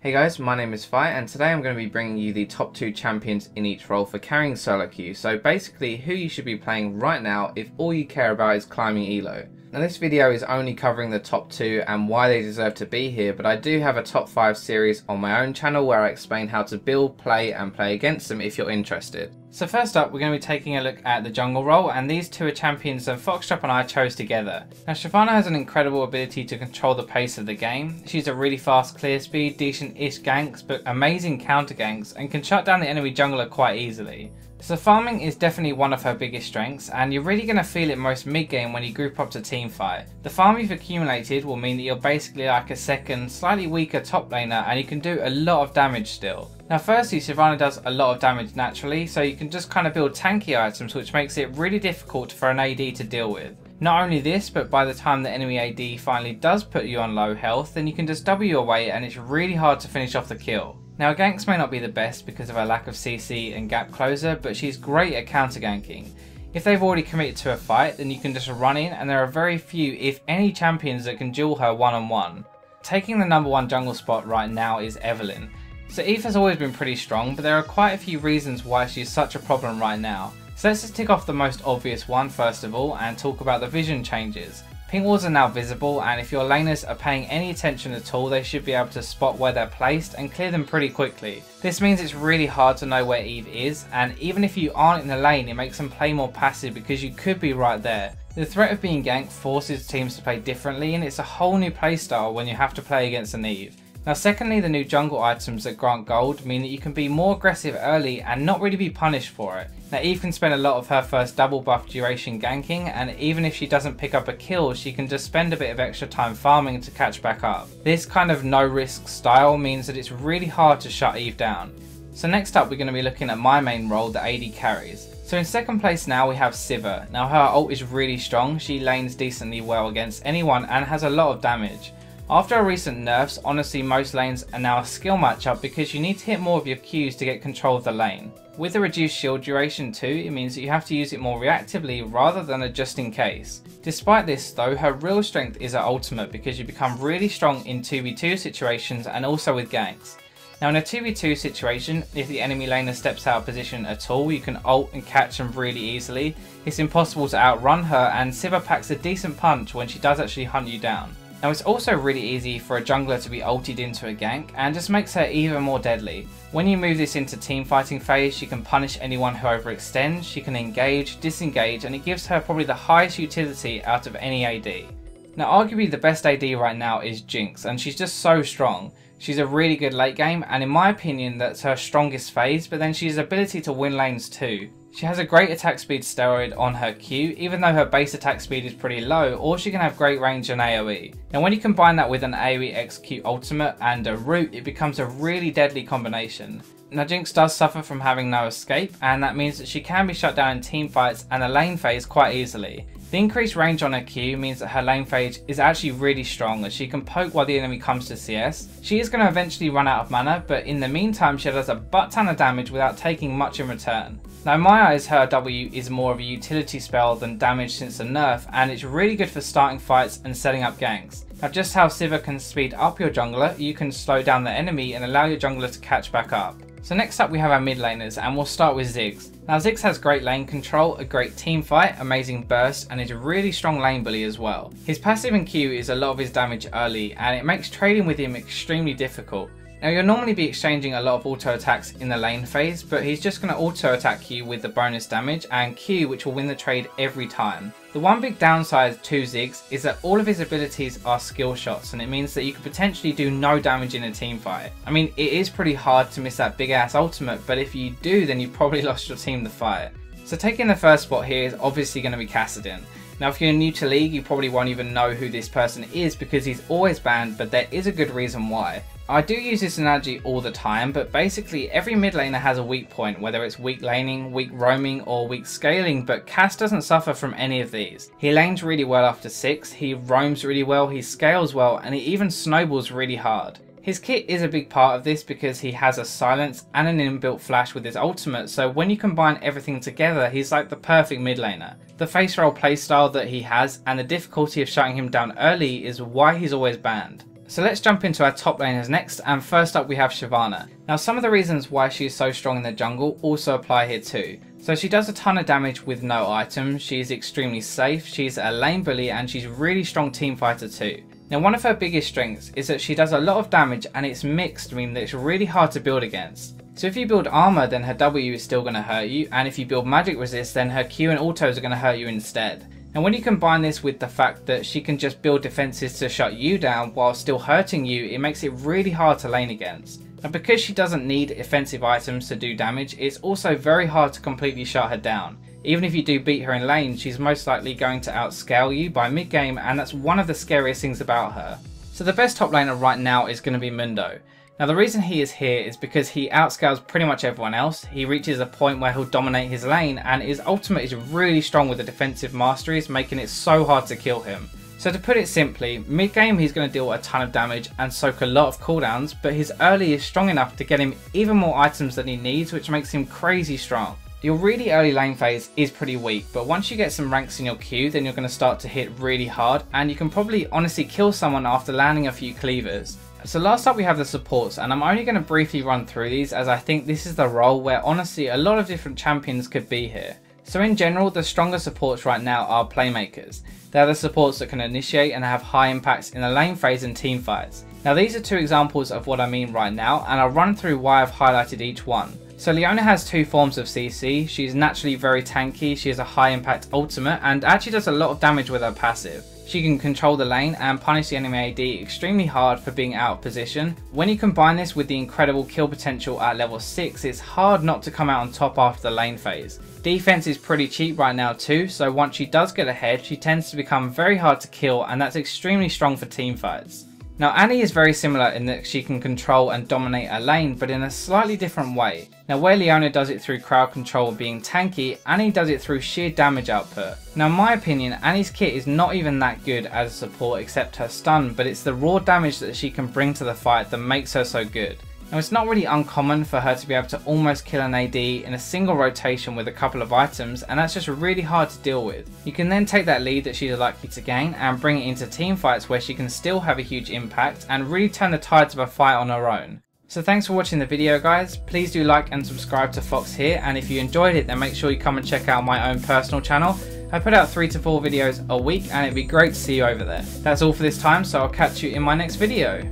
Hey guys, my name is Fi and today I'm going to be bringing you the top 2 champions in each role for carrying solo queue. So basically who you should be playing right now if all you care about is climbing elo. Now this video is only covering the top 2 and why they deserve to be here, but I do have a top 5 series on my own channel where I explain how to build, play and play against them if you're interested. So first up we're going to be taking a look at the jungle role, and these two are champions that Foxtrap and I chose together. Now Shyvana has an incredible ability to control the pace of the game. She's a really fast clear speed, decent-ish ganks but amazing counter ganks and can shut down the enemy jungler quite easily. So farming is definitely one of her biggest strengths, and you're really going to feel it most mid game when you group up to team fight. The farm you've accumulated will mean that you're basically like a second, slightly weaker top laner and you can do a lot of damage still. Now firstly, Sivir does a lot of damage naturally, so you can just kind of build tanky items, which makes it really difficult for an AD to deal with. Not only this, but by the time the enemy AD finally does put you on low health, then you can just W your way and it's really hard to finish off the kill. Now ganks may not be the best because of her lack of CC and gap closer, but she's great at counter ganking. If they've already committed to a fight, then you can just run in, and there are very few, if any, champions that can duel her one-on-one. Taking the number 1 jungle spot right now is Evelynn. So Eve has always been pretty strong, but there are quite a few reasons why she's such a problem right now. So let's just tick off the most obvious one first of all and talk about the vision changes. Ping walls are now visible, and if your laners are paying any attention at all, they should be able to spot where they're placed and clear them pretty quickly. This means it's really hard to know where Eve is, and even if you aren't in the lane, it makes them play more passive because you could be right there. The threat of being ganked forces teams to play differently, and it's a whole new playstyle when you have to play against an Eve. Now secondly, the new jungle items that grant gold mean that you can be more aggressive early and not really be punished for it. Now Eve can spend a lot of her first double buff duration ganking, and even if she doesn't pick up a kill, she can just spend a bit of extra time farming to catch back up. This kind of no risk style means that it's really hard to shut Eve down. So next up we're going to be looking at my main role, the AD carries. So in second place now we have Sivir. Now her ult is really strong, she lanes decently well against anyone and has a lot of damage. After recent nerfs, honestly most lanes are now a skill matchup because you need to hit more of your Qs to get control of the lane. With the reduced shield duration too, it means that you have to use it more reactively rather than a just in case. Despite this though, her real strength is her ultimate because you become really strong in 2v2 situations and also with ganks. Now in a 2v2 situation, if the enemy laner steps out of position at all, you can ult and catch them really easily. It's impossible to outrun her, and Sivir packs a decent punch when she does actually hunt you down. Now it's also really easy for a jungler to be ulted into a gank and just makes her even more deadly. When you move this into team fighting phase, she can punish anyone who overextends, she can engage, disengage, and it gives her probably the highest utility out of any AD. Now arguably the best AD right now is Jinx, and she's just so strong. She's a really good late game, and in my opinion that's her strongest phase, but then she has the ability to win lanes too. She has a great attack speed steroid on her Q, even though her base attack speed is pretty low, or she can have great range and AoE. Now when you combine that with an AoE X Q ultimate and a root, it becomes a really deadly combination. Now Jinx does suffer from having no escape, and that means that she can be shut down in team fights and the lane phase quite easily. The increased range on her Q means that her lane phase is actually really strong, as she can poke while the enemy comes to CS. She is going to eventually run out of mana, but in the meantime she does a butt ton of damage without taking much in return. Now in my eyes her W is more of a utility spell than damage since the nerf, and it's really good for starting fights and setting up ganks. Now just how Sivir can speed up your jungler, you can slow down the enemy and allow your jungler to catch back up. So next up we have our mid laners, and we'll start with Zigz. Now Zigz has great lane control, a great team fight, amazing burst, and is a really strong lane bully as well. His passive and Q is a lot of his damage early, and it makes trading with him extremely difficult. Now you'll normally be exchanging a lot of auto attacks in the lane phase, but he's just going to auto attack you with the bonus damage and Q, which will win the trade every time. The one big downside to Zigz is that all of his abilities are skill shots, and it means that you could potentially do no damage in a team fight. I mean, it is pretty hard to miss that big ass ultimate, but if you do, then you've probably lost your team the fight. So taking the first spot here is obviously going to be Kassadin. Now if you're new to League, you probably won't even know who this person is because he's always banned, but there is a good reason why. I do use this analogy all the time, but basically every mid laner has a weak point, whether it's weak laning, weak roaming or weak scaling, but Cass doesn't suffer from any of these. He lanes really well after 6, he roams really well, he scales well, and he even snowballs really hard. His kit is a big part of this because he has a silence and an inbuilt flash with his ultimate, so when you combine everything together, he's like the perfect mid laner. The face roll playstyle that he has and the difficulty of shutting him down early is why he's always banned. So let's jump into our top laners next, and first up we have Shyvana. Now some of the reasons why she is so strong in the jungle also apply here too. So she does a ton of damage with no items, she is extremely safe, she's a lane bully, and she's a really strong team fighter too. Now one of her biggest strengths is that she does a lot of damage and it's mixed, meaning that it's really hard to build against. So if you build armor, then her W is still going to hurt you, and if you build magic resist, then her Q and autos are going to hurt you instead. And when you combine this with the fact that she can just build defenses to shut you down while still hurting you, it makes it really hard to lane against. And because she doesn't need offensive items to do damage, it's also very hard to completely shut her down. Even if you do beat her in lane, she's most likely going to outscale you by mid game, and that's one of the scariest things about her. So the best top laner right now is going to be Mundo. Now the reason he is here is because he outscales pretty much everyone else. He reaches a point where he'll dominate his lane, and his ultimate is really strong with the defensive masteries, making it so hard to kill him. So to put it simply, mid game he's going to deal a ton of damage and soak a lot of cooldowns, but his early is strong enough to get him even more items than he needs, which makes him crazy strong. Your really early lane phase is pretty weak, but once you get some ranks in your queue, then you're going to start to hit really hard, and you can probably honestly kill someone after landing a few cleavers. So last up we have the supports, and I'm only going to briefly run through these as I think this is the role where honestly a lot of different champions could be here. So in general, the stronger supports right now are playmakers. They're the supports that can initiate and have high impacts in the lane phase and team fights. Now these are two examples of what I mean right now, and I'll run through why I've highlighted each one. So Leona has two forms of CC. She's naturally very tanky, she has a high impact ultimate, and actually does a lot of damage with her passive. She can control the lane and punish the enemy AD extremely hard for being out of position. When you combine this with the incredible kill potential at level 6, it's hard not to come out on top after the lane phase. Defense is pretty cheap right now too, so once she does get ahead, she tends to become very hard to kill, and that's extremely strong for team fights. Now Annie is very similar in that she can control and dominate a lane, but in a slightly different way. Now where Leona does it through crowd control being tanky, Annie does it through sheer damage output. Now in my opinion, Annie's kit is not even that good as a support except her stun, but it's the raw damage that she can bring to the fight that makes her so good. Now it's not really uncommon for her to be able to almost kill an AD in a single rotation with a couple of items, and that's just really hard to deal with. You can then take that lead that she's likely to gain and bring it into team fights where she can still have a huge impact and really turn the tides of a fight on her own. So thanks for watching the video guys, please do like and subscribe to Fox here, and if you enjoyed it then make sure you come and check out my own personal channel. I put out 3 to 4 videos a week and it'd be great to see you over there. That's all for this time, so I'll catch you in my next video.